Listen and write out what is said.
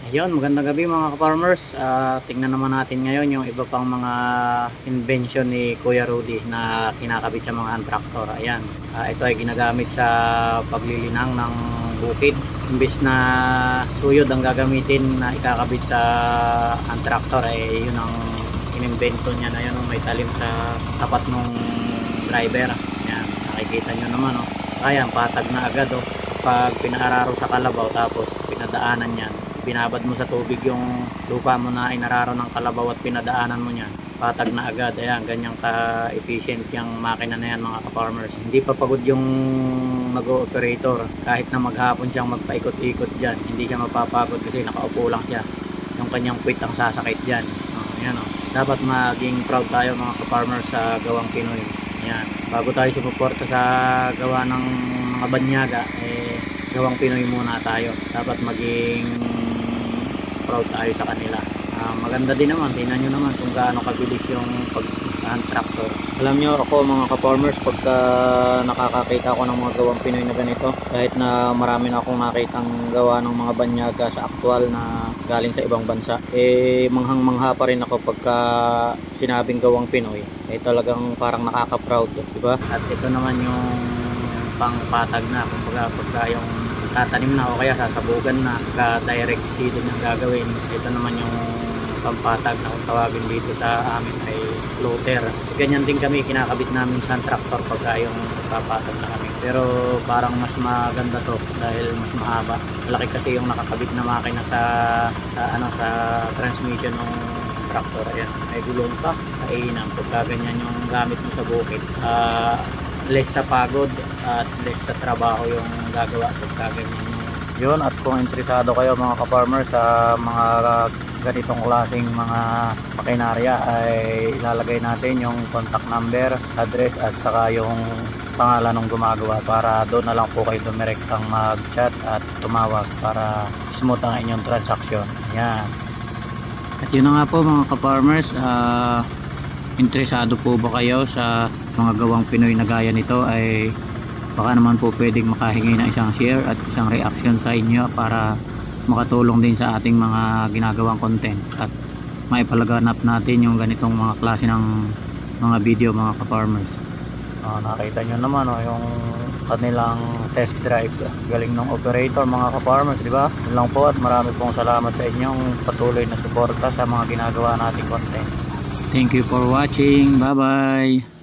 Ayun, magandang gabi mga ka-farmers. Tingnan naman natin ngayon yung iba pang mga invention ni Kuya Rudy na kinakabit sa mga hand tractor. Ayan, ito ay ginagamit sa paglilinang ng bukid. Imbis na suyod ang gagamitin na ikakabit sa hand tractor, yun ang inimbento niya na yun, may talim sa tapat ng driver. Ayan, nakikita nyo naman, oh. Ayan, patag na agad, oh. Pag pinaararo sa kalabaw tapos pinadaanan yan, binabad mo sa tubig yung lupa mo na inararo ng kalabaw at pinadaanan mo yan, patag na agad. Ayan, ganyan ka-efficient yung makina na yan mga ka-farmers. Hindi pa pagod yung nag-operator kahit na maghapon siyang magpaikot-ikot dyan, hindi siya mapapagod kasi nakaupo lang siya. Yung kanyang quit ang sasakit dyan. Ayan, oh. Dapat maging proud tayo mga ka-farmers sa gawang Pinoy. Ayan, bago tayo sumuporta sa gawa ng mga banyaga, gawang Pinoy muna tayo. Dapat maging proud tayo sa kanila. Maganda din naman, tingnan nyo naman kung gaano kabilis yung pag-hand tractor. Alam nyo ako mga ka-farmers, pagka nakakakita ako ng mga gawang Pinoy na ganito, kahit na marami na akong nakitang gawa ng mga banyaga sa aktual na galing sa ibang bansa, manghang-mangha pa rin ako pagka sinabing gawang Pinoy. Talagang parang nakaka-proud, diba? At ito naman yung pangpatag na, kumbaga pagka yung tatanim na o kaya sasabugan na, ka-direct seed yung gagawin. Ito naman yung pampatag na kung tawagin dito sa amin ay floater. Ganyan din kami, kinakabit namin sa tractor pagka yung papatag na kami. Pero parang mas maganda to dahil mas mahaba. Malaki kasi yung nakakabit na makina sa transmission ng tractor. Ayan, may gulong pa, kainam. Pagka ganyan yung gamit mo sa bukid, less sa pagod at less sa trabaho yung gagawa pagka ganyan yun. At kung interesado kayo mga ka-farmers sa mga ganitong klaseng mga makinarya, ay ilalagay natin yung contact number, address at saka yung pangalan ng gumagawa para doon na lang po kayo dumirektang mag-chat at tumawag para smooth ang inyong transaction. Yan. At yun na nga po mga ka-farmers, interesado po ba kayo sa mga gawang Pinoy na gaya nito, ay baka naman po pwedeng makahingi ng isang share at isang reaction sa inyo para makatulong din sa ating mga ginagawang content at maipalaganap natin yung ganitong mga klase ng mga video mga ka-farmers. Nakita nyo naman yung kanilang test drive, galing ng operator mga ka-farmers, di ba? Yun lang po at marami pong salamat sa inyong patuloy na suporta sa mga ginagawa nating content. Thank you for watching. Bye bye.